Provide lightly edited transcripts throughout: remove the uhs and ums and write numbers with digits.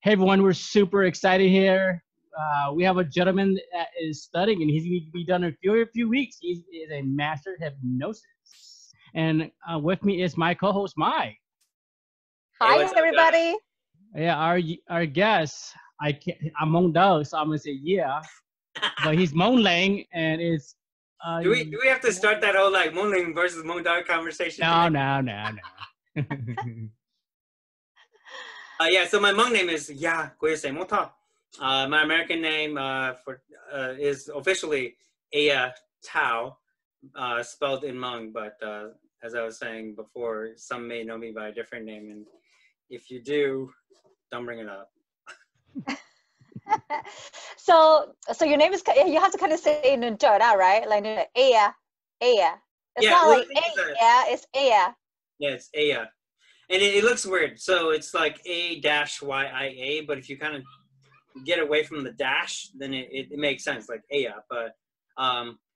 Hey everyone, we're super excited here. We have a gentleman that is studying, and he's going to be done in a few weeks. He is a master hypnosis, and with me is my co-host Mike. Hey, Hi, what's up, guys? everybody. Yeah, our guest. I'm Mong Dao, so I'm gonna say yeah, but he's Mong Lang, and it's Do we have to start that whole like Moonling versus Moondog conversation no, today? no. Yeah, so my Hmong name is Ya Guese Mota. My American name is officially Aya Tao, spelled in Hmong, but as I was saying before, some may know me by a different name, and if you do, don't bring it up. So your name is, you have to kind of say it in Jordan, right? Like, Aya. It's Yeah, not well, like the thing is that- Aya, it's Aya. Yeah, it's Aya. And it looks weird. So it's like A-YIA, but if you kind of get away from the dash, then it makes sense, like Aya. But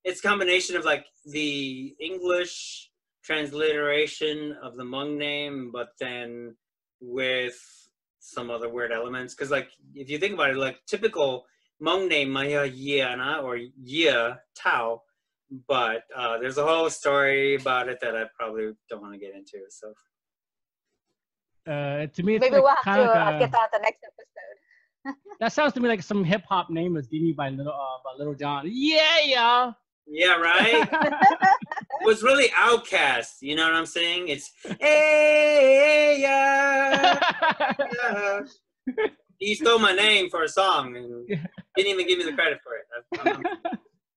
it's a combination of like the English transliteration of the Hmong name, but then with some other weird elements. Because like if you think about it, like typical Hmong name, Maya Yiana or Yia Tao, but there's a whole story about it that I probably don't want to get into. So. To me, it's Maybe like, we'll have kind of to get that the next episode. that sounds to me like some hip hop name was given by Little John. Yeah. Yeah, right? It was really Outcast, you know what I'm saying? It's hey, yeah. He stole my name for a song and didn't even give me the credit for it. I'm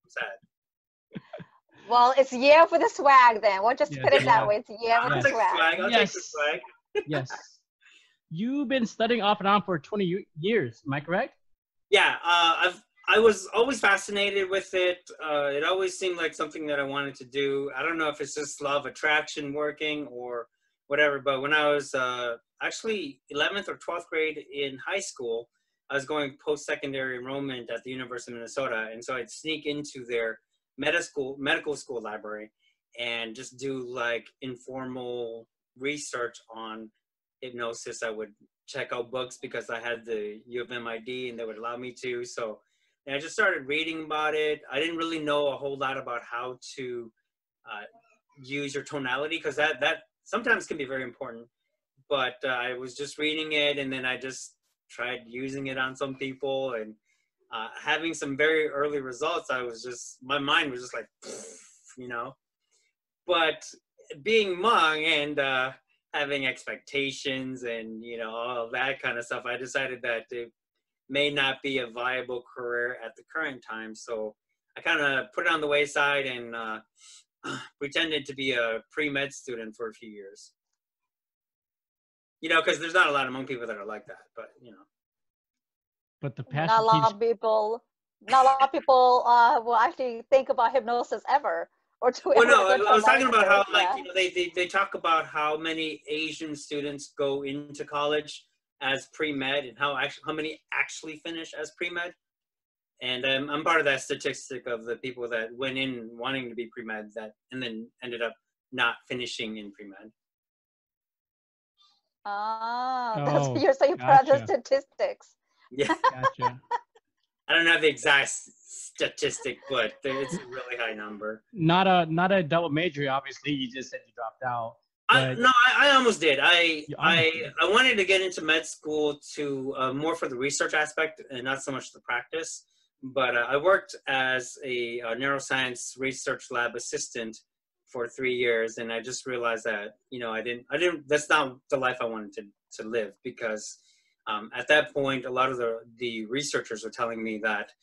sad. Well, it's yeah for the swag then. We'll just Yes, put it yeah. that way. It's yeah I'll with take the the swag. swag. I'll take the swag. Yes. You've been studying off and on for 20 years. Am I correct? Yeah, I was always fascinated with it. It always seemed like something that I wanted to do. I don't know if it's just law of attraction working or whatever, but when I was actually 11th or 12th grade in high school, I was going post-secondary enrollment at the University of Minnesota, and so I'd sneak into their medical school library and just do like informal research on hypnosis. I would check out books because I had the U of M ID and they would allow me to. So I just started reading about it. I didn't really know a whole lot about how to use your tonality because that sometimes can be very important. But I was just reading it, and then I just tried using it on some people, and having some very early results. My mind was just like, you know. But being Hmong and having expectations and, you know, all that kind of stuff, I decided that it may not be a viable career at the current time. So I kind of put it on the wayside and pretended to be a pre-med student for a few years. You know, because there's not a lot of Hmong people that are like that, but, you know. But the Not passion a lot of people will actually think about hypnosis ever. Well, no, I was talking about how, like, you know, they talk about how many Asian students go into college as pre-med and how many actually finish as pre-med. And I'm part of that statistic of the people that went in wanting to be pre-med and then ended up not finishing in pre-med. That's what you're saying, part of the statistics. Yeah. Gotcha. I don't have the exact statistic, but it's a really high number. Not a double major, obviously. You just said you dropped out. I almost did. I wanted to get into med school to more for the research aspect and not so much the practice. But I worked as a neuroscience research lab assistant for 3 years, and I just realized that, you know, I didn't. That's not the life I wanted to live, because at that point, a lot of the researchers were telling me that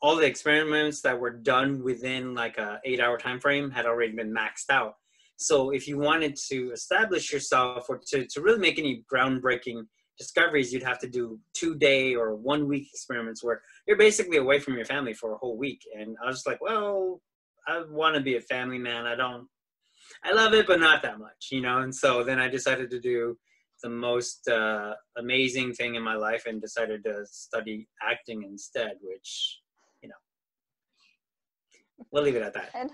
all the experiments that were done within like a 8-hour time frame had already been maxed out. So if you wanted to establish yourself or to really make any groundbreaking discoveries, you'd have to do 2-day or 1-week experiments where you're basically away from your family for a whole week. And I was like, well, I want to be a family man. I love it, but not that much, you know? And so then I decided to do the most amazing thing in my life and decided to study acting instead, which, you know, we'll leave it at that. And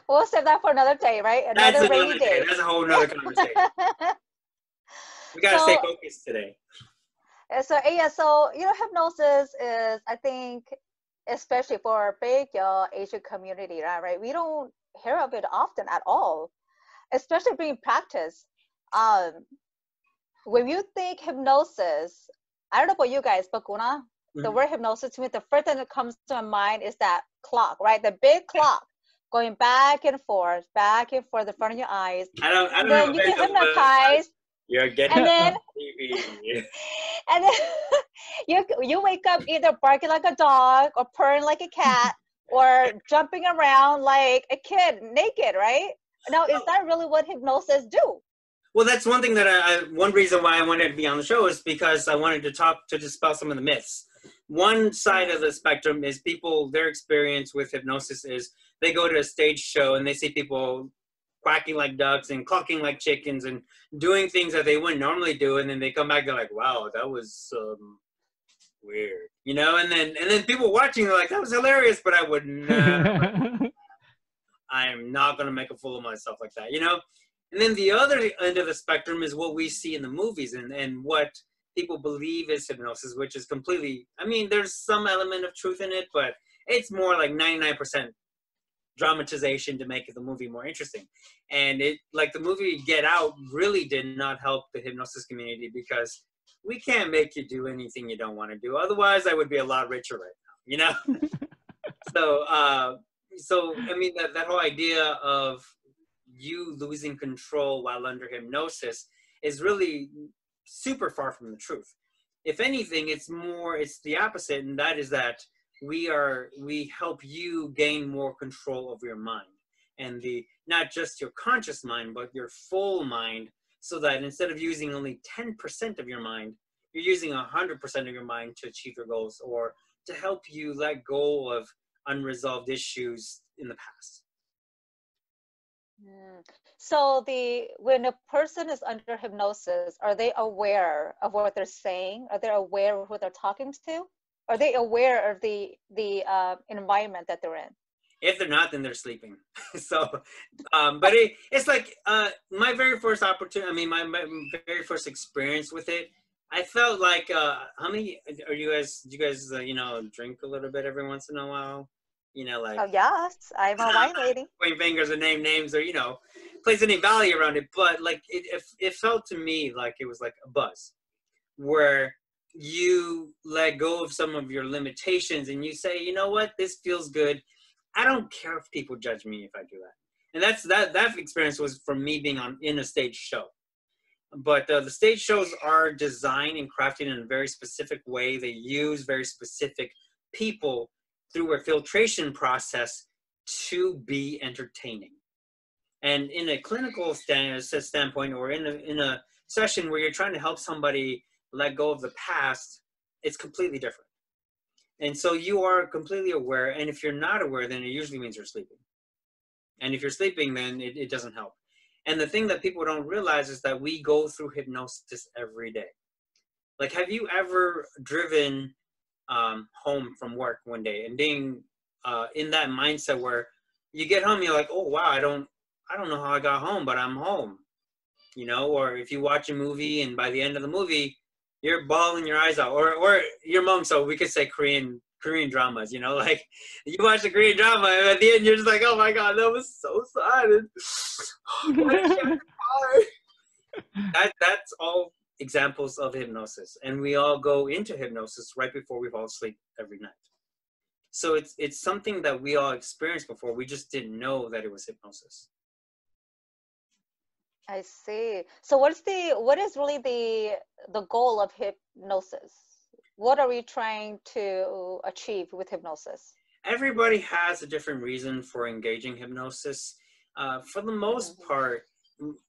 we'll save that for another day, right? That's Another another rainy day. day. That's a whole nother conversation. We gotta stay focused today. So yeah, so hypnosis is, I think, especially for big Asian community, right? We don't hear of it often at all, especially being practiced. Um, when you think hypnosis, I don't know about you guys, but Guna, the word hypnosis, to me, the first thing that comes to my mind is that clock, right? The big clock going back and forth in front of your eyes. I don't And know then you get hypnotized. You're getting And then TV. and then you wake up either barking like a dog or purring like a cat or jumping around like a kid naked, right? Now, is that really what hypnosis do? Well, that's one thing that one reason why I wanted to be on the show is because I wanted to talk to dispel some of the myths. One side of the spectrum is people, their experience with hypnosis is they go to a stage show and they see people quacking like ducks and clucking like chickens and doing things that they wouldn't normally do, and then they come back, they're like, wow, that was weird, and then people watching are like, that was hilarious, but I would never I'm not going to make a fool of myself like that, And then the other end of the spectrum is what we see in the movies and what people believe is hypnosis, which is completely, there's some element of truth in it, but it's more like 99% dramatization to make the movie more interesting. And it, like the movie Get Out, really did not help the hypnosis community because we can't make you do anything you don't want to do. Otherwise, I would be a lot richer right now, So, that whole idea of you losing control while under hypnosis is really super far from the truth. If anything, it's the opposite, and that is that we help you gain more control over your mind, and not just your conscious mind, but your full mind, so that instead of using only 10% of your mind, you're using 100% of your mind to achieve your goals or to help you let go of unresolved issues in the past. So when a person is under hypnosis, are they aware of what they're saying? Are they aware of who they're talking to? Are they aware of the environment that they're in? If they're not, then they're sleeping. So, but it's like my very first opportunity. My very first experience with it. I felt like how many are you guys? Do you guys drink a little bit every once in a while? Like, oh yes, I'm a wine lady. Point fingers and name names, or place any value around it. But like it felt to me like it was like a buzz, where you let go of some of your limitations and you say, you know what, this feels good. I don't care if people judge me if I do that. And that experience was from me being in a stage show. But the stage shows are designed and crafted in a very specific way. They use very specific people through a filtration process to be entertaining. And in a clinical standpoint, or in a session where you're trying to help somebody let go of the past, it's completely different. And so you are completely aware. And if you're not aware, then it usually means you're sleeping. And if you're sleeping, then it doesn't help. And the thing that people don't realize is that we go through hypnosis every day. Like, have you ever driven home from work one day and being in that mindset where you get home, you're like, oh wow, I don't know how I got home, but I'm home, or if you watch a movie and by the end of the movie you're bawling your eyes out, or your mom, so we could say Korean dramas, like you watch the Korean drama and at the end you're just like, oh my god, that was so sad. That's all examples of hypnosis, and we all go into hypnosis right before we fall asleep every night. So it's something that we all experienced before. We just didn't know that it was hypnosis. I see. So what is really the goal of hypnosis? What are we trying to achieve with hypnosis? Everybody has a different reason for engaging hypnosis. For the most part,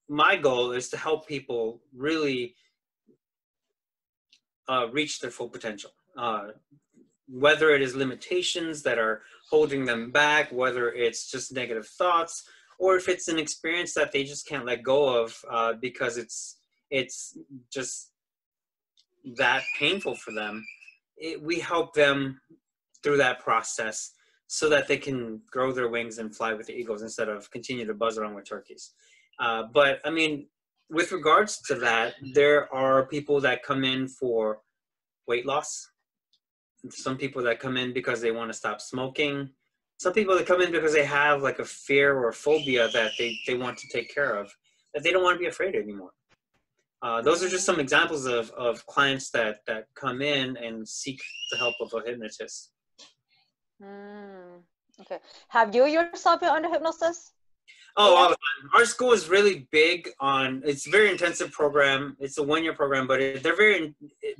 my goal is to help people really reach their full potential. Whether it is limitations that are holding them back, whether it's just negative thoughts, or if it's an experience that they just can't let go of because it's just that painful for them. We help them through that process so that they can grow their wings and fly with the eagles instead of continue to buzz around with turkeys. But with regards to that, there are people that come in for weight loss. Some people that come in because they want to stop smoking. Some people that come in because they have like a fear or a phobia that they want to take care of, that they don't want to be afraid anymore. Those are just some examples of clients that come in and seek the help of a hypnotist. Okay. Have you yourself been under hypnosis? Oh, all the time. Our school is really big on, it's a very intensive program. It's a 1-year program, but they're very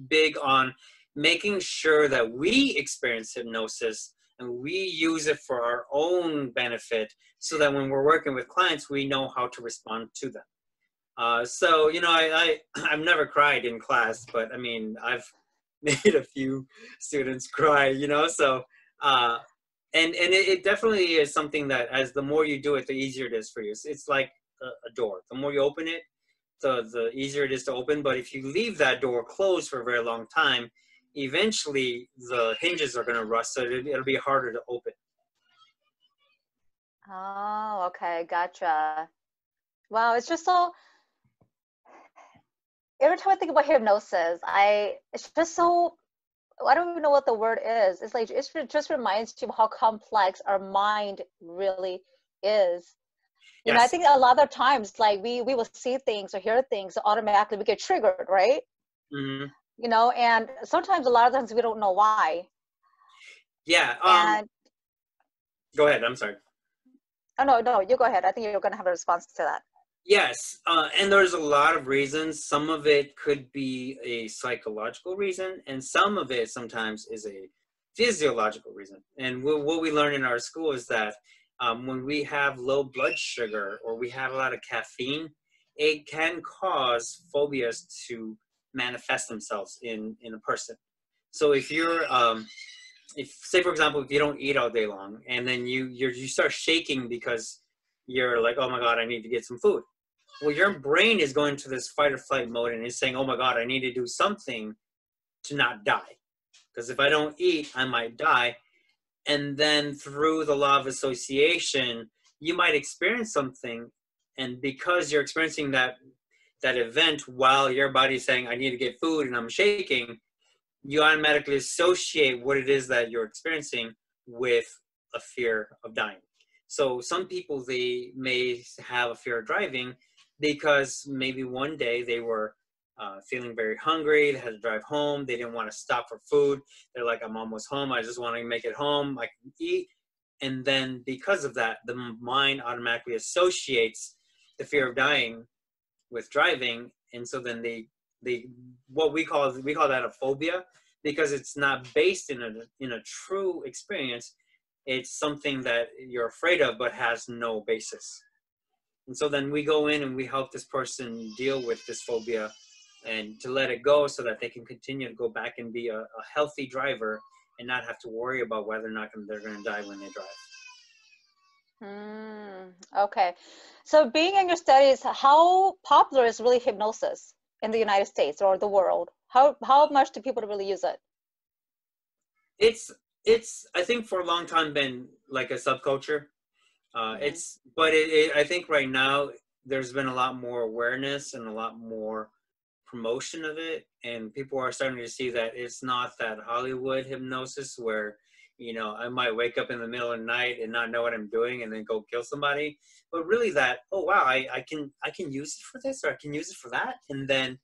big on making sure that we experience hypnosis and we use it for our own benefit so that when we're working with clients, we know how to respond to them. So, you know, I've never cried in class, but I mean, I've made a few students cry, you know, so, and it definitely is something that as the more you do it, the easier it is for you. It's like a door. The more you open it, the easier it is to open. But if you leave that door closed for a very long time, eventually the hinges are going to rust, so it'll be harder to open. Oh, okay, gotcha. Wow, it's just so, every time I think about hypnosis, it's just so, I don't even know what the word is. It's like, it just reminds you of how complex our mind really is. You know, I think a lot of times, like we will see things or hear things, automatically we get triggered, right? Mm-hmm. You know, and sometimes a lot of times we don't know why. Yeah. And go ahead. I'm sorry. Oh, no, you go ahead. I think you're going to have a response to that. Yes, and there's a lot of reasons. Some of it could be a psychological reason, and some of it sometimes is a physiological reason. And what we learn in our school is that when we have low blood sugar or we have a lot of caffeine, it can cause phobias to manifest themselves in a person. So if you're, say for example, if you don't eat all day long and then you start shaking because you're like, oh my God, I need to get some food. Well, your brain is going to this fight or flight mode and is saying, oh my God, I need to do something to not die. Because if I don't eat, I might die. And then through the law of association, you might experience something. And because you're experiencing that event while your body's saying, I need to get food and I'm shaking, you automatically associate what it is that you're experiencing with a fear of dying. So some people, they may have a fear of driving because maybe one day they were feeling very hungry, they had to drive home, they didn't want to stop for food. They're like, I'm almost home, I just want to make it home, I can eat. And then because of that, the mind automatically associates the fear of dying with driving. And so then they what we call that a phobia, because it's not based in a true experience. It's something that you're afraid of but has no basis. And so then we go in and we help this person deal with this phobia and to let it go so that they can continue to go back and be a healthy driver and not have to worry about whether or not they're going to die when they drive. Okay. So being in your studies, how popular is really hypnosis in the United States or the world? How much do people really use it? It's I think for a long time been like a subculture. I think right now there's been a lot more awareness and a lot more promotion of it, and people are starting to see that it's not that Hollywood hypnosis where, you know, I might wake up in the middle of the night and not know what I'm doing and then go kill somebody, but really that, oh wow, I can use it for this or I can use it for that, and then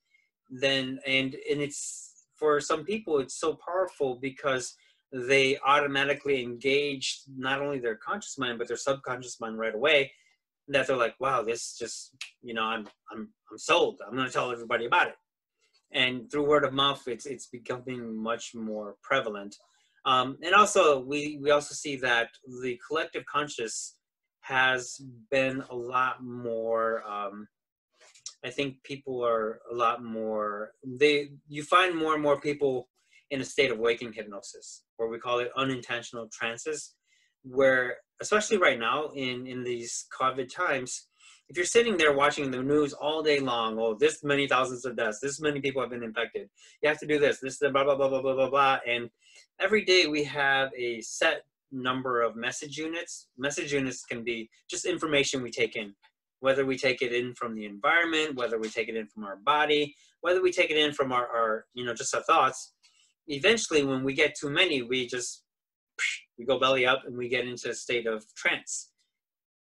it's, for some people it's so powerful because they automatically engage not only their conscious mind but their subconscious mind right away, that they're like, wow, this just, you know, I'm sold, I'm going to tell everybody about it. And through word of mouth, it's becoming much more prevalent. And also we also see that the collective conscious has been a lot more, I think people are a lot more, you find more and more people in a state of waking hypnosis, or we call it unintentional trances, where, especially right now in these COVID times, if you're sitting there watching the news all day long, oh, this many thousands of deaths, this many people have been infected, you have to do this is blah, blah, blah, blah, blah, blah, blah. And every day we have a set number of message units. Message units can be just information we take in. whether we take it in from the environment, whether we take it in from our body, whether we take it in from our just our thoughts. Eventually, when we get too many, we go belly up and we get into a state of trance.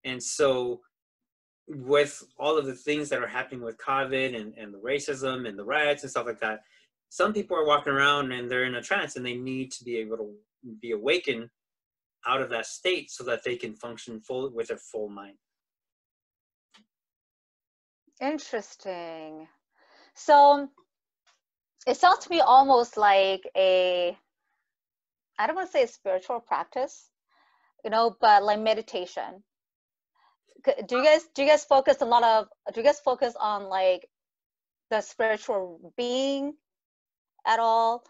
And so with all of the things that are happening with COVID and the racism and the riots and stuff like that, some people are walking around and they're in a trance and they need to be able to be awakened out of that state so that they can function with their full mind. Interesting. So it sounds to me almost like I don't want to say a spiritual practice, but like meditation. Do you guys focus on like the spiritual being at all?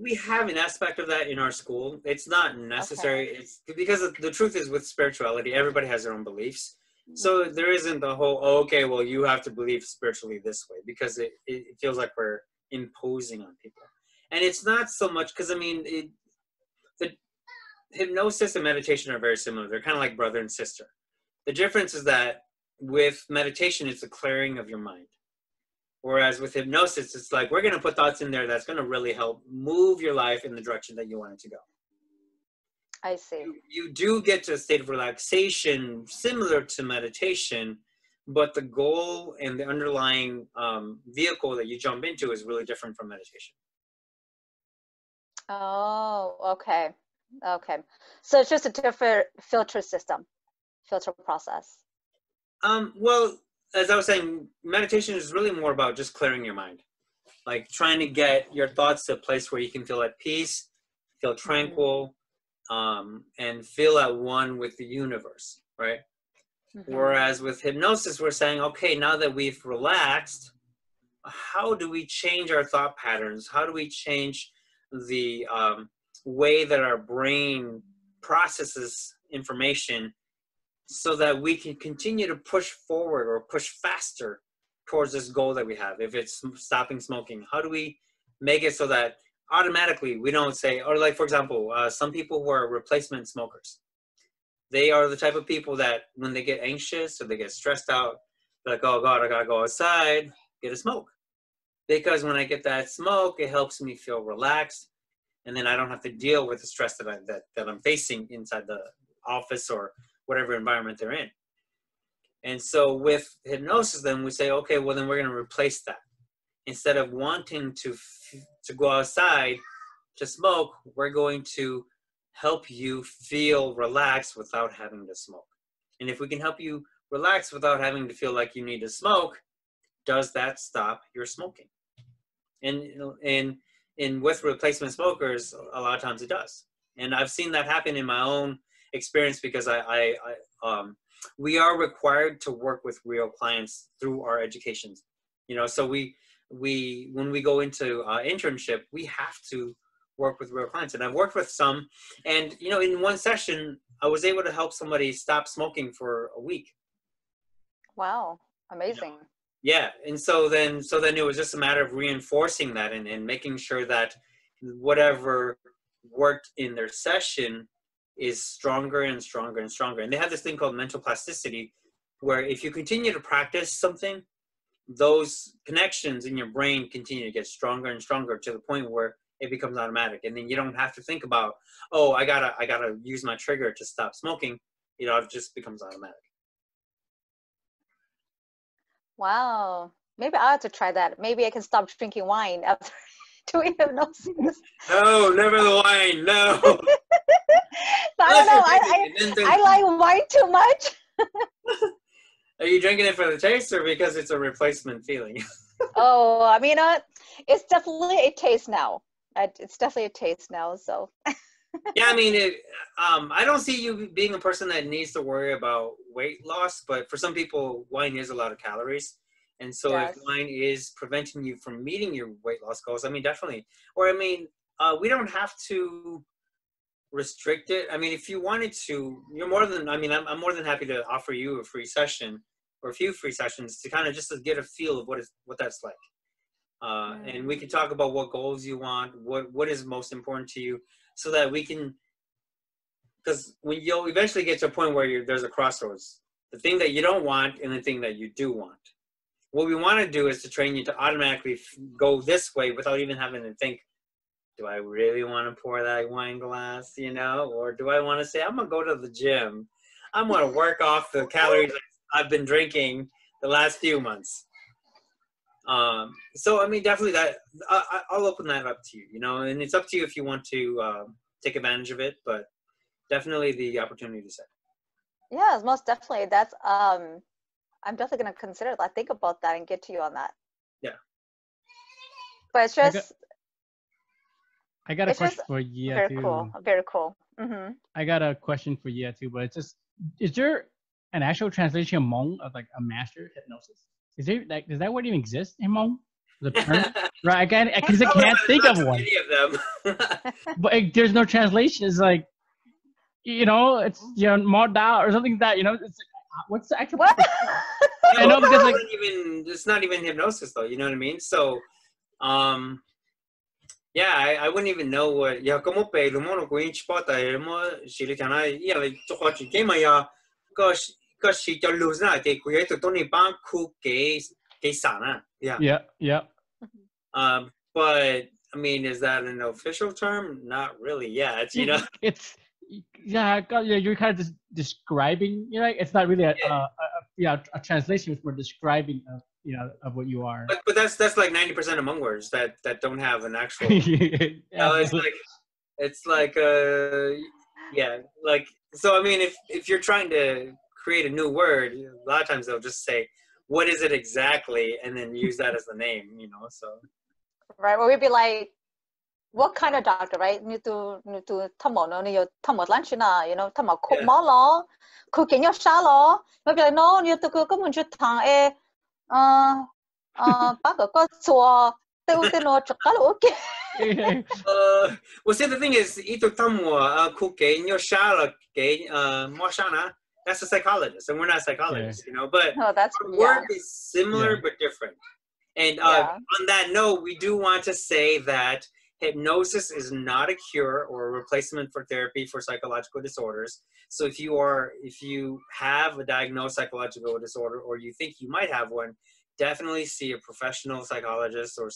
We have an aspect of that in our school. It's not necessary. Okay. It's because the truth is, with spirituality, everybody has their own beliefs. So there isn't the whole, okay, well, you have to believe spiritually this way, because it feels like we're imposing on people. And it's not so much, because the hypnosis and meditation are very similar. They're kind of like brother and sister. The difference is that with meditation, it's a clearing of your mind. Whereas with hypnosis, it's like, we're going to put thoughts in there that's going to really help move your life in the direction that you want it to go. I see. You do get to a state of relaxation similar to meditation, but the goal and the underlying vehicle that you jump into is really different from meditation. Oh, okay. Okay. So it's just a different filter process. Well, as I was saying, meditation is really more about just clearing your mind. Like trying to get your thoughts to a place where you can feel at peace, feel tranquil, and feel at one with the universe, right? Mm-hmm. Whereas with hypnosis, we're saying, okay, now that we've relaxed, how do we change our thought patterns? How do we change the way that our brain processes information so that we can continue to push forward or push faster towards this goal that we have? If it's stopping smoking, how do we make it so that automatically we don't say, or like, for example, some people who are replacement smokers, they are the type of people that when they get anxious or they get stressed out, they're like, oh God, I gotta go outside, get a smoke. Because when I get that smoke, it helps me feel relaxed. And then I don't have to deal with the stress that I'm facing inside the office or whatever environment they're in. And so with hypnosis, then we say, okay, well, then we're going to replace that. Instead of wanting to go outside to smoke, we're going to help you feel relaxed without having to smoke. And if we can help you relax without having to feel like you need to smoke, does that stop your smoking? And with replacement smokers, a lot of times it does. And I've seen that happen in my own experience because we are required to work with real clients through our educations. So when we go into internship, we have to work with real clients. And I've worked with some, and in one session, I was able to help somebody stop smoking for a week. Wow, amazing. Yeah, and so then it was just a matter of reinforcing that and making sure that whatever worked in their session is stronger and stronger and stronger. And they have this thing called mental plasticity, where if you continue to practice something, those connections in your brain continue to get stronger and stronger to the point where it becomes automatic. And then you don't have to think about, oh, I gotta use my trigger to stop smoking. It just becomes automatic. Wow. Maybe I have to try that. Maybe I can stop drinking wine after doing hypnosis. No, never the wine. No. I don't know. I like wine too much. Are you drinking it for the taste or because it's a replacement feeling? Oh, I mean, it's definitely a taste now. It's definitely a taste now. So. Yeah, I mean, I don't see you being a person that needs to worry about weight loss, but for some people, wine is a lot of calories. And so yes. If wine is preventing you from meeting your weight loss goals, I mean, definitely. Or, I mean, we don't have to restrict it. I mean, if you wanted to, I'm more than happy to offer you a free session or a few free sessions to kind of just to get a feel of what that's like. And we can talk about what goals you want, what is most important to you, so that we can, because when you'll eventually get to a point where there's a crossroads. the thing that you don't want and the thing that you do want. What we want to do is to train you to automatically go this way without even having to think, do I really want to pour that wine glass, you know, or do I want to say, I'm going to go to the gym. I'm going to work off the calories I've been drinking the last few months. So, I mean, definitely that, I'll open that up to you, you know, and it's up to you if you want to take advantage of it, but definitely the opportunity to say. Yes, most definitely. That's, I'm definitely going to consider that, think about that and get to you on that. Yeah. But it's just, I got a question for Yia very too. cool, very cool. Mm-hmm. I got a question for Yia too, but it's just, is there an actual translation Hmong of like a master hypnosis? Is there like, does that word even exist in Hmong? The term, right? Because I can't think of one. Many of them. But there's no translation. It's like, you know, it's Mo Da or something like that. You know, it's like, what's the actual? What? I know because like it's not even hypnosis though. You know what I mean? So, yeah, I wouldn't even know what. Yeah, como pe lo mono ko inch pata mo sili kana yeah like to what you came ya because she just lose na ke ku to Tony Ban ku ke sana. Yeah. Yeah. But I mean, is that an official term? Not really yet. You know, it's you're kind of just describing. You know, it's not really a translation. It's more describing of what you are. But that's like 90% of Hmong words that don't have an actual. It's like yeah, like so. I mean, if you're trying to create a new word, a lot of times they'll just say, "What is it exactly?" and then use that as the name. You know, so. Right, or we'd be like, what kind of doctor, right? You to thamo no you thamo lunch na, you know, thamo cook mo lo, cooking your sha lo. We'd be like, no, you to go mun ju tang e ba ko chua te no chakal okay. Well, see, the thing is, ito thamo cooking your sha lo ke mo sha na. That's a psychologist, and we're not psychologists, you know. But no, that's our work is similar but different. And on that note, we do want to say that hypnosis is not a cure or a replacement for therapy for psychological disorders. So if you have a diagnosed psychological disorder or you think you might have one, definitely see a professional psychologist or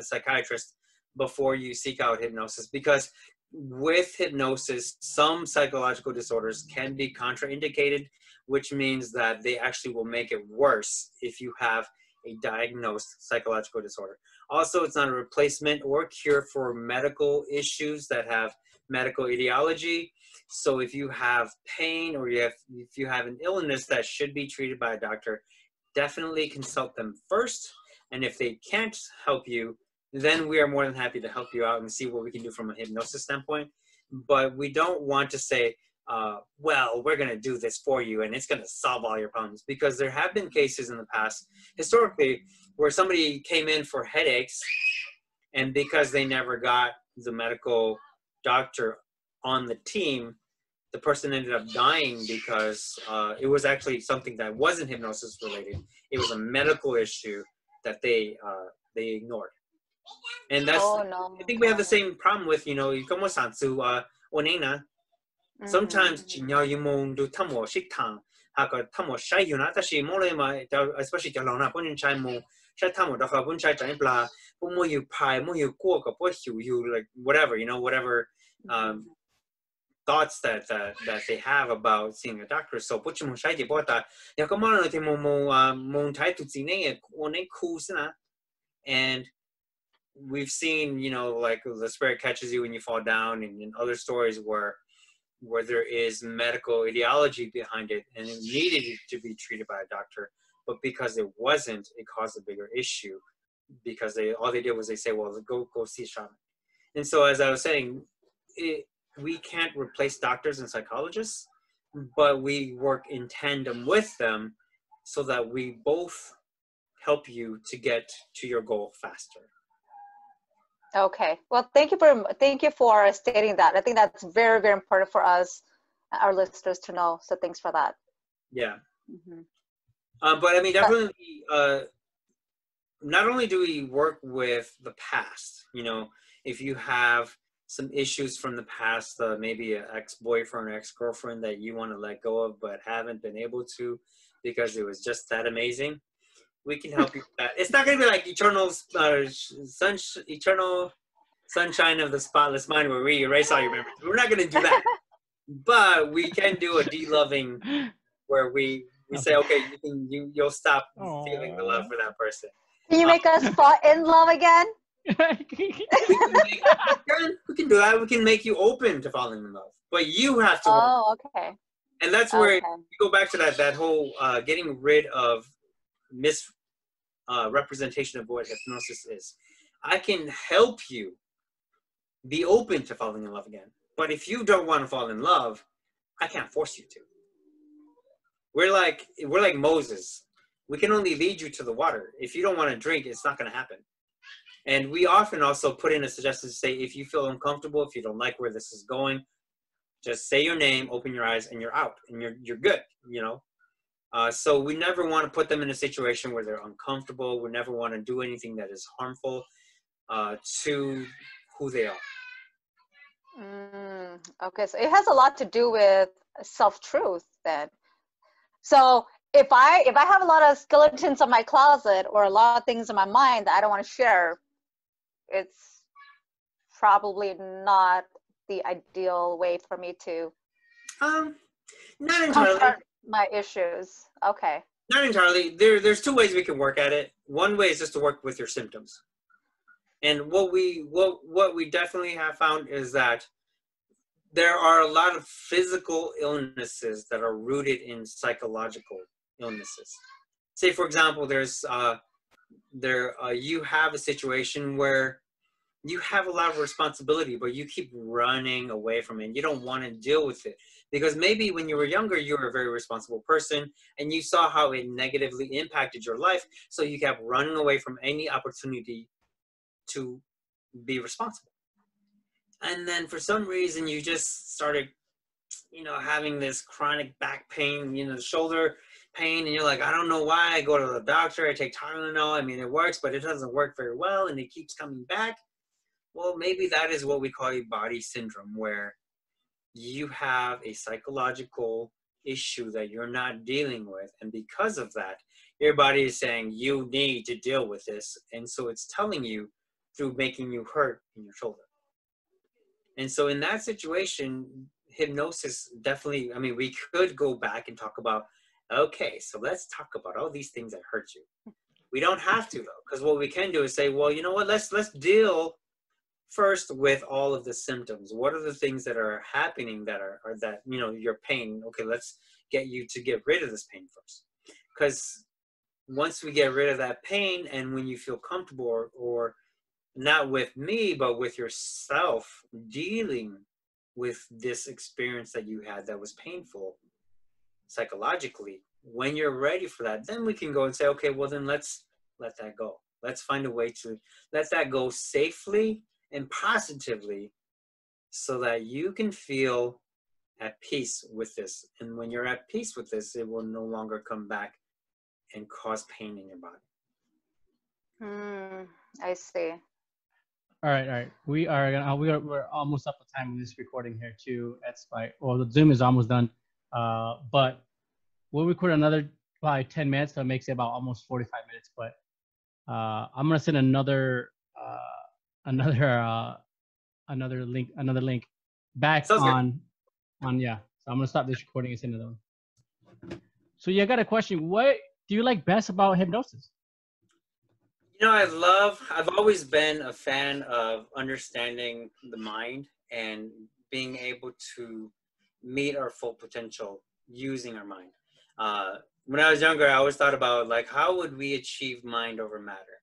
psychiatrist before you seek out hypnosis, because with hypnosis, some psychological disorders can be contraindicated, which means that they actually will make it worse if you have a diagnosed psychological disorder. Also, it's not a replacement or cure for medical issues that have medical etiology. So if you have pain or if you have an illness that should be treated by a doctor, definitely consult them first. And if they can't help you, then we are more than happy to help you out and see what we can do from a hypnosis standpoint. But we don't want to say, well, we're going to do this for you and it's going to solve all your problems, because there have been cases in the past, historically, where somebody came in for headaches, and because they never got the medical doctor on the team, the person ended up dying because it was actually something that wasn't hypnosis related. It was a medical issue that they ignored. And that's, I think we have the same problem with, you know, como sansu onena. Sometimes do tamo shiktan haka tamo shay yuna tashi mole ma especially jalona ponin chai mo shay tamo da ka pun chai chai bla mo you pai mo you ko ka po you like whatever, you know, whatever thoughts that they have about seeing a doctor. So put mo shay di bota ya ko mo no ti mo tai tu zine one cool sina. And we've seen, you know, like the spirit catches you when you fall down, and in other stories where there is medical etiology behind it and it needed to be treated by a doctor, but because it wasn't, it caused a bigger issue, because all they did was they say, well, go see a shaman. And so, as I was saying, we can't replace doctors and psychologists, but we work in tandem with them so that we both help you to get to your goal faster. Okay. Well, thank you for stating that. I think that's very, very important for us, our listeners, to know. So thanks for that. Yeah. But I mean, definitely, not only do we work with the past, you know, if you have some issues from the past, maybe an ex-boyfriend or ex-girlfriend that you want to let go of but haven't been able to because it was just that amazing, we can help you with that. It's not going to be like eternal sunshine of the spotless mind where we erase all your memories. We're not going to do that. But we can do a de-loving where we say, okay, you'll stop feeling the love for that person. Can you make us fall in love again? We can do that. We can make you open to falling in love, but you have to. Oh, okay. And that's where you go back to that whole getting rid of representation of what hypnosis is. I can help you be open to falling in love again, but if you don't want to fall in love, I can't force you to. We're like Moses. We can only lead you to the water. If you don't want to drink, it's not going to happen. And we often also put in a suggestion to say, if you feel uncomfortable, if you don't like where this is going, just say your name, open your eyes, and you're out, and you're good, you know? So we never want to put them in a situation where they're uncomfortable. We never want to do anything that is harmful to who they are. Okay, so it has a lot to do with self-truth then. So if I have a lot of skeletons in my closet or a lot of things in my mind that I don't want to share, it's probably not the ideal way for me to not entirely confront my issues. Okay. Not entirely. There's two ways we can work at it. One way is just to work with your symptoms. And what we definitely have found is that there are a lot of physical illnesses that are rooted in psychological illnesses. Say, for example, you have a situation where you have a lot of responsibility, but you keep running away from it. You don't want to deal with it because maybe when you were younger, you were a very responsible person and you saw how it negatively impacted your life. So you kept running away from any opportunity to be responsible. And then for some reason, you just started, having this chronic back pain, the shoulder pain, and you're like, I don't know why. I go to the doctor, I take Tylenol. I mean, it works, but it doesn't work very well, and it keeps coming back. Well, maybe that is what we call a body syndrome, where you have a psychological issue that you're not dealing with. And because of that, your body is saying you need to deal with this. And so it's telling you through making you hurt in your shoulder. And so in that situation, hypnosis definitely, we could go back and talk about, okay, so let's talk about all these things that hurt you. We don't have to, though, because what we can do is say, well, you know what, let's deal first with all of the symptoms. What are the things that are happening that are your pain? Okay, let's get you to get rid of this pain first. Because once we get rid of that pain, and when you feel comfortable, or not with me, but with yourself dealing with this experience that you had that was painful psychologically, when you're ready for that, then we can go and say, okay, well then let's let that go. Let's find a way to let that go safely and positively so that you can feel at peace with this. And when you're at peace with this, it will no longer come back and cause pain in your body. I see. All right. We're almost up with time in this recording here too. That's why, the Zoom is almost done. But we'll record another probably 10 minutes, so it makes it about almost 45 minutes. But I'm gonna send another link back on. So I'm gonna stop this recording and send another one. So I got a question. What do you like best about hypnosis? I've always been a fan of understanding the mind and being able to meet our full potential using our mind. When I was younger, I always thought about how would we achieve mind over matter?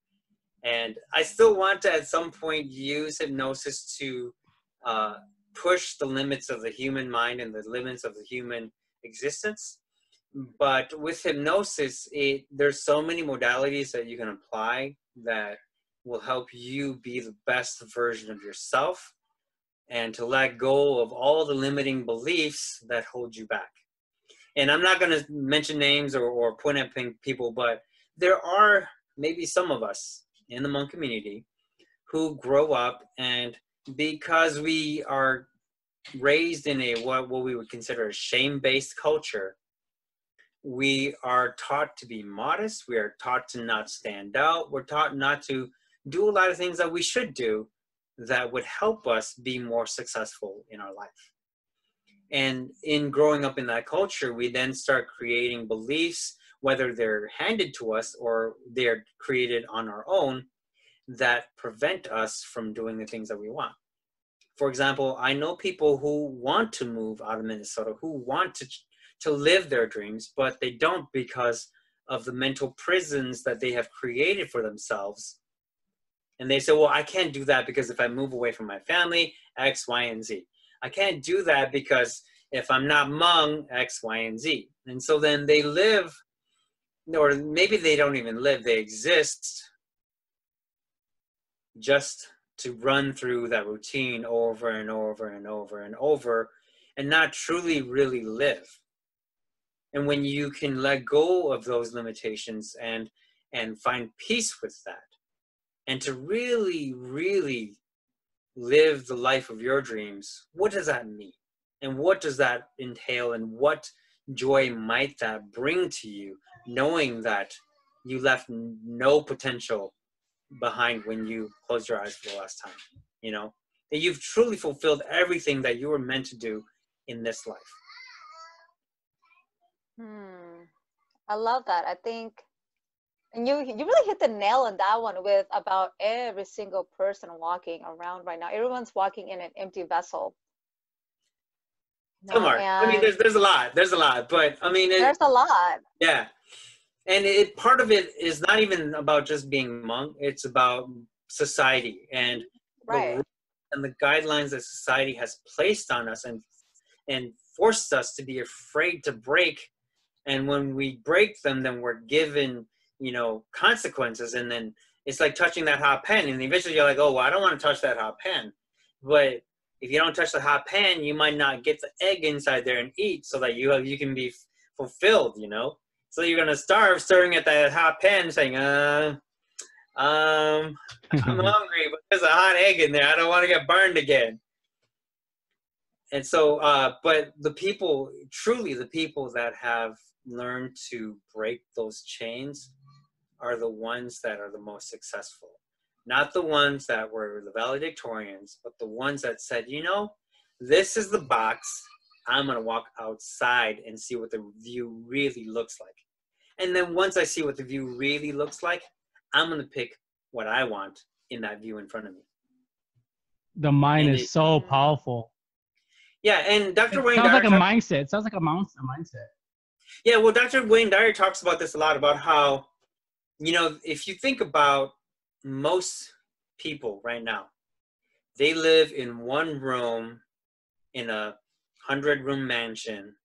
And I still want to at some point use hypnosis to push the limits of the human mind and the limits of the human existence. But with hypnosis, there's so many modalities that you can apply that will help you be the best version of yourself and to let go of all the limiting beliefs that hold you back. And I'm not going to mention names or point at people, but there are maybe some of us in the Hmong community who grow up and because we are raised in a what we would consider a shame-based culture, we are taught to be modest. We are taught to not stand out. We're taught not to do a lot of things that we should do that would help us be more successful in our life. And in growing up in that culture, we then start creating beliefs, whether they're handed to us or they're created on our own, that prevent us from doing the things that we want. For example, I know people who want to move out of Minnesota, who want to live their dreams, but they don't because of the mental prisons that they have created for themselves. And they say, well, I can't do that because if I move away from my family, X, Y, and Z. I can't do that because if I'm not Hmong, X, Y, and Z. And so then they live, or maybe they don't even live, they exist just to run through that routine over and over and over and over and not truly really live. And when you can let go of those limitations and find peace with that, and to really, really live the life of your dreams, what does that mean? And what does that entail? And what joy might that bring to you, knowing that you left no potential behind when you closed your eyes for the last time? You know, that you've truly fulfilled everything that you were meant to do in this life. I love that. I think, and you really hit the nail on that one with about every single person walking around right now. Everyone's walking in an empty vessel. Some are. I mean, there's a lot, but I mean, there's a lot. Yeah. And part of it is not even about just being Hmong. It's about society and right. the guidelines that society has placed on us and forced us to be afraid to break. And when we break them, then we're given, you know, consequences. And then it's like touching that hot pan. And eventually you're like, oh, well, I don't want to touch that hot pan. But if you don't touch the hot pan, you might not get the egg inside there and eat so that you can be fulfilled, you know? So you're going to starve staring at that hot pan saying, I'm hungry, but there's a hot egg in there. I don't want to get burned again. And so, but the people, truly the people that have learned to break those chains are the ones that are the most successful. Not the ones that were the valedictorians, but the ones that said, you know, this is the box. I'm going to walk outside and see what the view really looks like. And then once I see what the view really looks like, I'm going to pick what I want in that view in front of me. The mind is so powerful. Yeah, and Dr. Wayne Dyer... Sounds like a mindset. It sounds like a mindset. Yeah, well, Dr. Wayne Dyer talks about this a lot, about how, you know, if you think about most people right now, they live in one room in a 100-room mansion,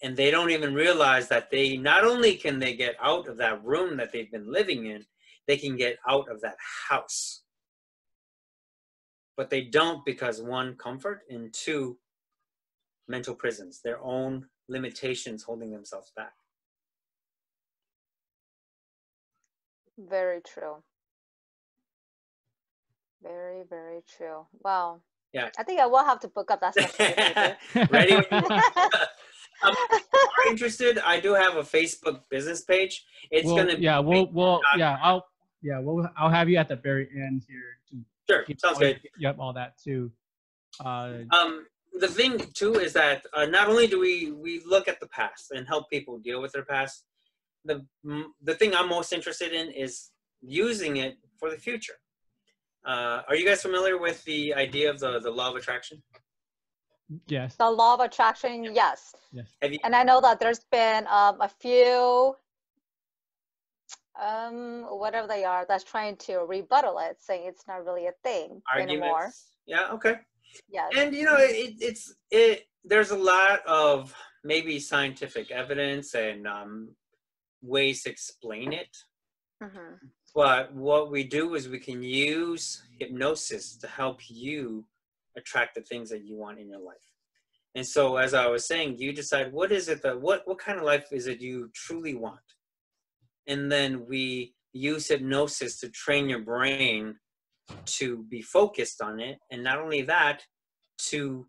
and they don't even realize that they not only can they get out of that room that they've been living in, they can get out of that house. But they don't because, one, comfort, and two, mental prisons, their own limitations holding themselves back. Very true. Very, very true. Wow. Yeah. I think I will have to book up that session. Ready when you want. If you are interested, I do have a Facebook business page. It's gonna be I'll have you at the very end here to sure. Sounds good. Yep, all that too. The thing too is that not only do we look at the past and help people deal with their past, the thing I'm most interested in is using it for the future. Are you guys familiar with the idea of the law of attraction? Yes. The law of attraction, yes. Have you, and I know that there's been a few, whatever they are, that's trying to rebuttal it, saying it's not really a thing anymore. Yeah, okay. Yes. And you know, there's a lot of maybe scientific evidence and ways to explain it. Mm-hmm. But what we do is we can use hypnosis to help you attract the things that you want in your life. And so, as I was saying, you decide what is it that what kind of life is it you truly want, and then we use hypnosis to train your brain to be focused on it. And not only that, to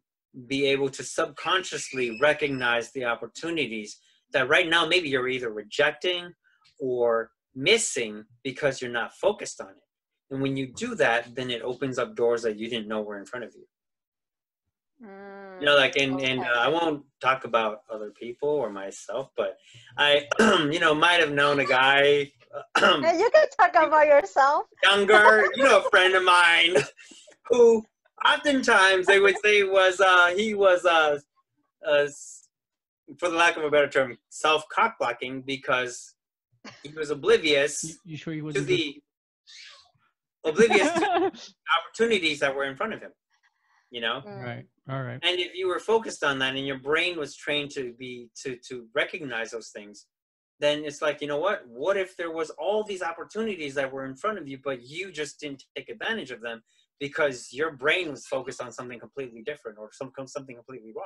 be able to subconsciously recognize the opportunities that right now maybe you're either rejecting or missing because you're not focused on it. And when you do that, then it opens up doors that you didn't know were in front of you. You know, like, and I won't talk about other people or myself, but I, you know, might have known a guy. You can talk about yourself. Younger, you know, a friend of mine who oftentimes they would say was, he was, for the lack of a better term, self-cock blocking because he was oblivious You sure he to wasn't the oblivious to opportunities that were in front of him, you know? Right. All right. And if you were focused on that and your brain was trained to be to recognize those things, then it's like, you know what if there was all these opportunities that were in front of you, but you just didn't take advantage of them because your brain was focused on something completely different or something completely wrong.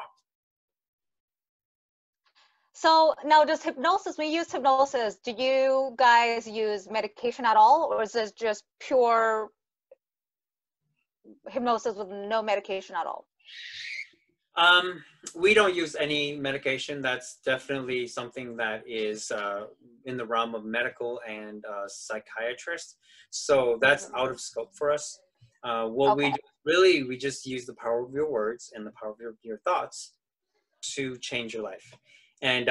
So now does hypnosis, when you use hypnosis, do you guys use medication at all, or is this just pure hypnosis with no medication at all? We don't use any medication. That's definitely something that is in the realm of medical and psychiatrists. So that's out of scope for us. What we do, really, we just use the power of your words and the power of your thoughts to change your life. And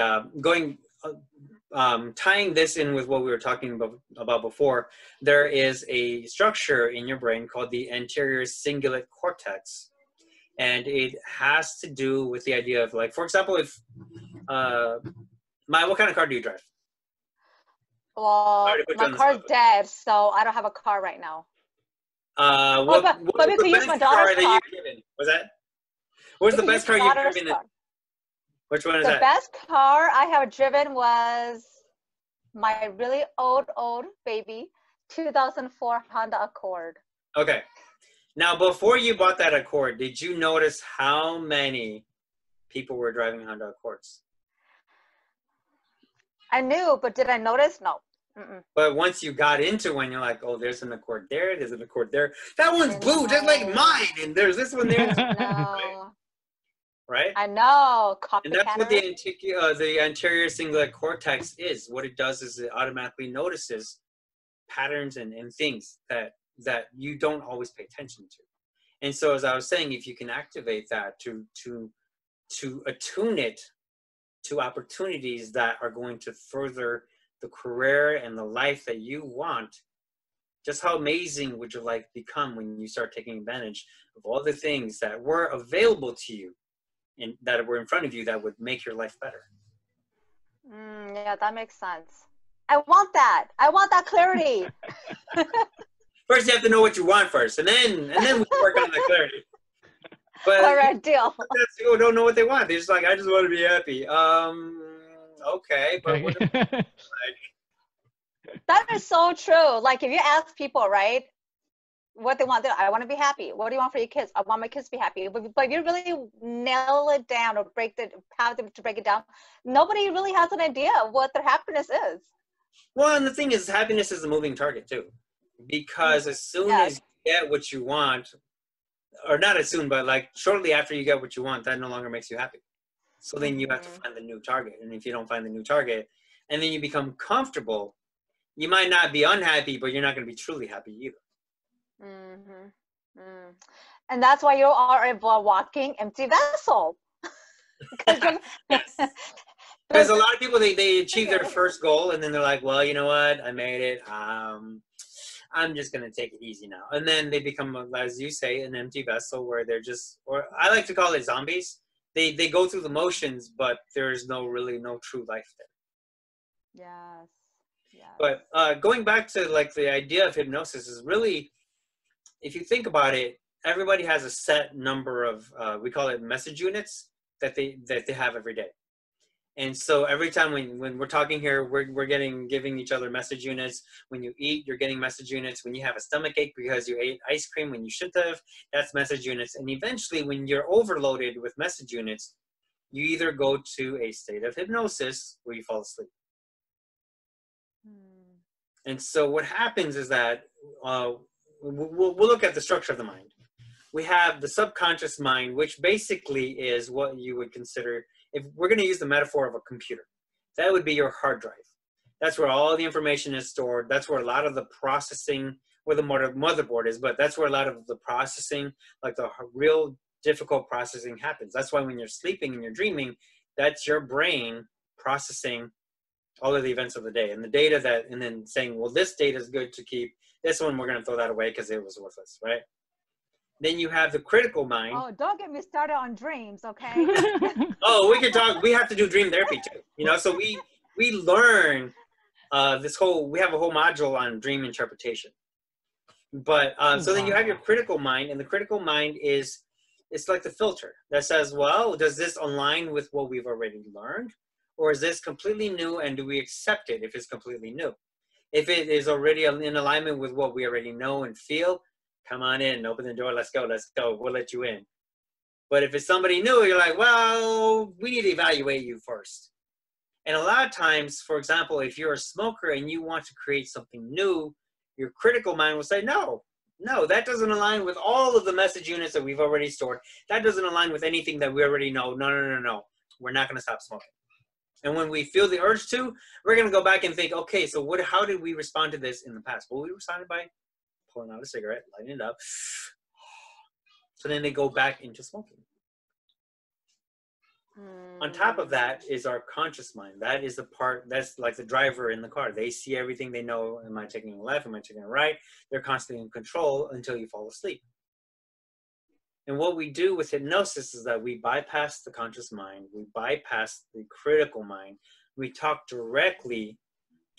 tying this in with what we were talking about before, there is a structure in your brain called the anterior cingulate cortex. And it has to do with the idea of, like, for example, if, what kind of car do you drive? Well, my car's dead, so I don't have a car right now. But we could use my daughter's car. That you've driven? Was that? What's the best car you've driven? Which one is that? The best car I have driven was my really old baby 2004 Honda Accord. Okay. Now, before you bought that Accord, did you notice how many people were driving Honda Accords? I knew, but did I notice? No. Mm-mm. But once you got into one, you're like, oh, there's an Accord there, there's an Accord there. That one's blue, just like mine, and there's this one there. No. Right? I know. And that's what the anterior cingulate cortex is. What it does is it automatically notices patterns and things that you don't always pay attention to. And so, as I was saying, if you can activate that to attune it to opportunities that are going to further the career and the life that you want, just how amazing would your life become when you start taking advantage of all the things that were available to you and that were in front of you that would make your life better. Yeah, that makes sense. I want that. I want that clarity. First, you have to know what you want first, and then we can work on the clarity. But all right, deal. People don't know what they want. They're just like, I just want to be happy. Okay, but what like? That is so true. Like, if you ask people, right, what they want, I want to be happy. What do you want for your kids? I want my kids to be happy. But if you really nail it down or have them to break it down, nobody really has an idea of what their happiness is. Well, and the thing is, happiness is a moving target too, because as soon as you get what you want, or not as soon, but like shortly after you get what you want, that no longer makes you happy. So then you have to find the new target. And if you don't find the new target, and then you become comfortable, you might not be unhappy, but you're not going to be truly happy either. And that's why you are a walking empty vessel. Because a lot of people, they achieve their first goal, and then they're like, well, you know what? I made it. I'm just going to take it easy now. And then they become, as you say, an empty vessel where they're just, or I like to call it zombies. They go through the motions, but there's no true life there. Yes. But going back to like the idea of hypnosis is really, if you think about it, everybody has a set number of, we call it message units that they have every day. And so every time when we're talking here, we're giving each other message units. When you eat, you're getting message units. When you have a stomach ache because you ate ice cream when you shouldn't have, that's message units. And eventually, when you're overloaded with message units, you either go to a state of hypnosis where you fall asleep. And so what happens is that we'll look at the structure of the mind. We have the subconscious mind, which basically is what you would consider, if we're going to use the metaphor of a computer, that would be your hard drive. That's where all the information is stored. That's where a lot of the processing, where the motherboard is, but that's where a lot of the processing, like the real difficult processing happens. That's why when you're sleeping and you're dreaming, that's your brain processing all of the events of the day and the data that, and then saying, well, this data is good to keep. This one, we're going to throw that away because it was worthless, right? Then you have the critical mind. Oh, don't get me started on dreams, okay? Oh, we can talk. We have to do dream therapy too. You know, so we learn we have a whole module on dream interpretation. But so then you have your critical mind, and the critical mind is, it's like the filter that says, well, does this align with what we've already learned? Or is this completely new, and do we accept it if it's completely new? If it is already in alignment with what we already know and feel, come on in, open the door, let's go, we'll let you in. But if it's somebody new, you're like, well, we need to evaluate you first. And a lot of times, for example, if you're a smoker and you want to create something new, your critical mind will say, no, that doesn't align with all of the message units that we've already stored. That doesn't align with anything that we already know. No. We're not going to stop smoking. And when we feel the urge to, we're going to go back and think, okay, so how did we respond to this in the past? Well, we responded by pulling out a cigarette, lighting it up. So then they go back into smoking. On top of that is our conscious mind. That is the part, that's like the driver in the car. They see everything. They know, am I taking a left? Am I taking a right? They're constantly in control until you fall asleep. And what we do with hypnosis is that we bypass the conscious mind. We bypass the critical mind. We talk directly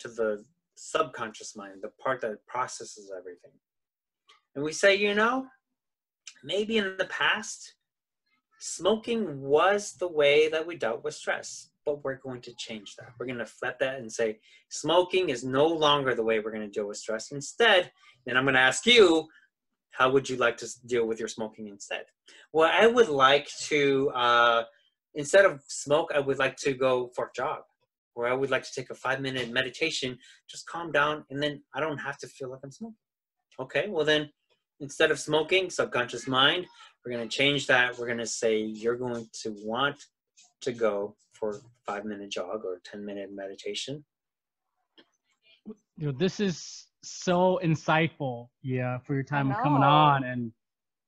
to the subconscious mind, the part that processes everything. And we say, you know, maybe in the past, smoking was the way that we dealt with stress, but we're going to change that. We're going to flip that and say, smoking is no longer the way we're going to deal with stress. Instead, then I'm going to ask you, how would you like to deal with your smoking instead? Well, I would like to, instead of smoke, I would like to go for a jog, or I would like to take a 5-minute meditation, just calm down, and then I don't have to feel like I'm smoking. Okay, well then, instead of smoking, subconscious mind, we're going to change that. We're going to say you're going to want to go for a 5-minute jog or a 10-minute meditation. You know, this is so insightful, for your time coming on and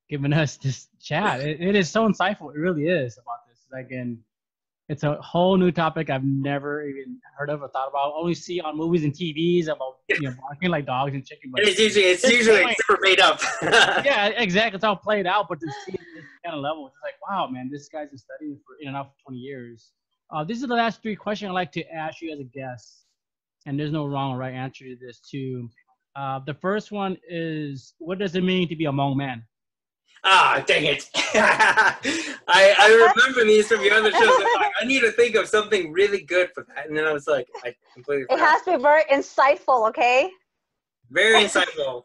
giving us this chat. It is so insightful. It really is about this. Again, it's a whole new topic I've never even heard of or thought about. I only see on movies and TVs about barking like dogs and chickens. It's usually super made up. Yeah, exactly. It's all played out, but to see it at this kind of level, it's like, wow, man, this guy's been studying for in and out for 20 years. These are the last 3 questions I'd like to ask you as a guest, and there's no wrong or right answer to this too. The first one is, what does it mean to be a Hmong man? Ah, dang it. I remember these from your other shows. Like, I need to think of something really good for that. And then I was like, I completely forgot. It has to be very insightful, okay? Very insightful.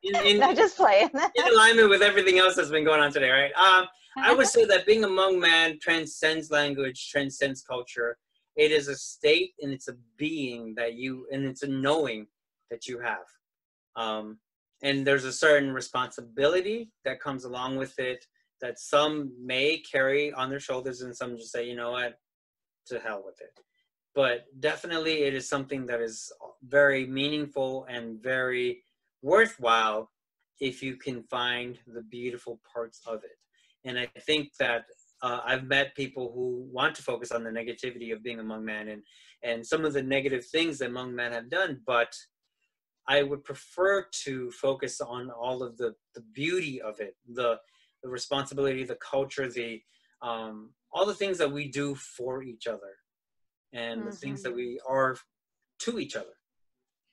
No, just playing. In alignment with everything else that's been going on today, right? I would say that being a Hmong man transcends language, transcends culture. It is a state and it's a being that and it's a knowing that you have. And there's a certain responsibility that comes along with it that some may carry on their shoulders and some just say, you know what, to hell with it. But definitely it is something that is very meaningful and very worthwhile if you can find the beautiful parts of it. And I think that I've met people who want to focus on the negativity of being a Hmong man and some of the negative things that Hmong men have done, but I would prefer to focus on all of the beauty of it, the responsibility, the culture, all the things that we do for each other and the things that we are to each other.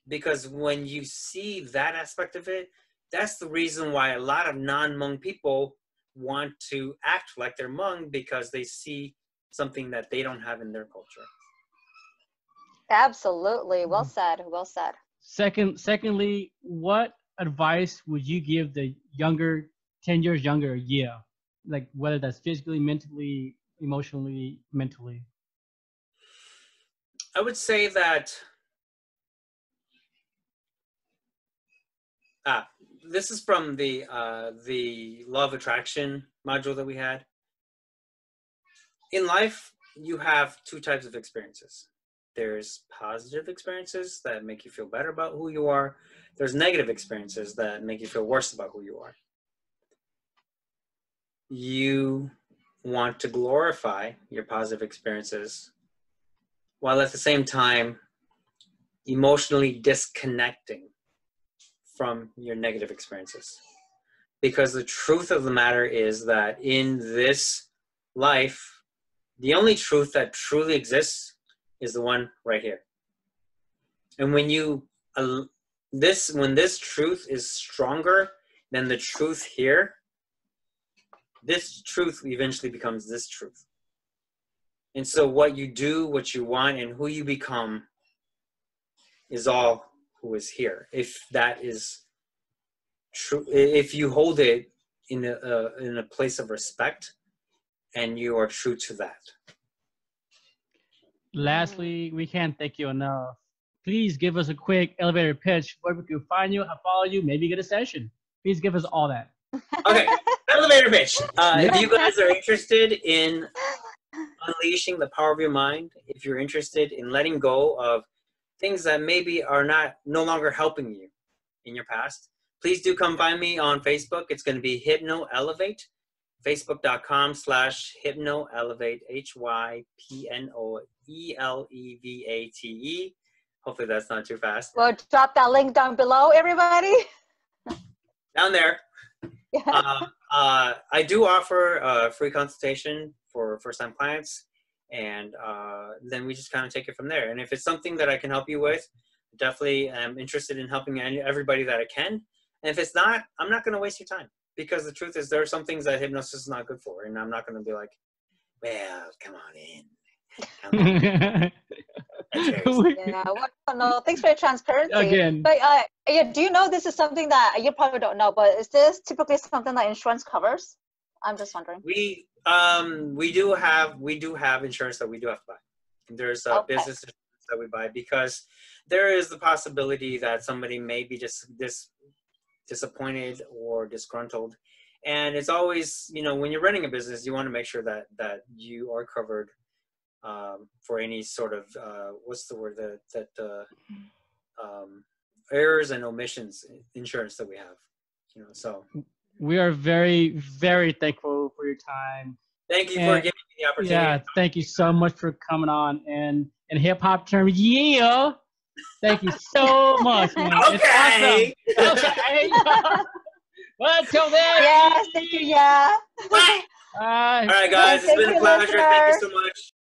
Because when you see that aspect of it, that's the reason why a lot of non-Hmong people want to act like they're Hmong, because they see something that they don't have in their culture. Absolutely. Well said. Well said. Secondly, what advice would you give the 10 years younger like whether that's physically, mentally, emotionally, mentally? I would say that this is from the law of attraction module that we had. In life, you have two types of experiences. There's positive experiences that make you feel better about who you are. There's negative experiences that make you feel worse about who you are. You want to glorify your positive experiences while at the same time emotionally disconnecting from your negative experiences. Because the truth of the matter is that in this life, the only truth that truly exists is the one right here. And when you when this truth is stronger than the truth here, this truth eventually becomes this truth. And so what you do, what you want, and who you become is all who is here. If that is true, if you hold it in a place of respect and you are true to that. Lastly, we can't thank you enough. Please give us a quick elevator pitch where we can find you, how follow you, maybe get a session. Please give us all that. Okay, elevator pitch. If you guys are interested in unleashing the power of your mind, if you're interested in letting go of things that maybe are no longer helping you in your past, please do come find me on Facebook. It's going to be Hypno Elevate, facebook.com/Hypno Elevate, HYPNOELEVATE. Hopefully that's not too fast. We'll drop that link down below, everybody. Down there. I do offer a free consultation for first-time clients, and then we just kind of take it from there. And if it's something that I can help you with, definitely am interested in helping everybody that I can. And if it's not, I'm not going to waste your time, because the truth is there are some things that hypnosis is not good for, and I'm not going to be like, well, come on in. Yeah, well, no, thanks for your transparency. Again. But yeah, do you know this is something that you probably don't know, but is this typically something that insurance covers? I'm just wondering. We do have insurance that we do have to buy. There's business insurance that we buy, because there is the possibility that somebody may be just disappointed or disgruntled. And it's always, when you're running a business, you want to make sure that you are covered for any sort of what's the word errors and omissions insurance that we have. So we are very, very thankful for your time. Thank you for giving me the opportunity. Yeah, thank you so much for coming on. And in hip hop term, yeah. Thank you so much, man. Okay. It's awesome. Okay. Well, until then. Yes, thank you. Yeah. Bye. All right, guys. It's been a pleasure. Thank you so much.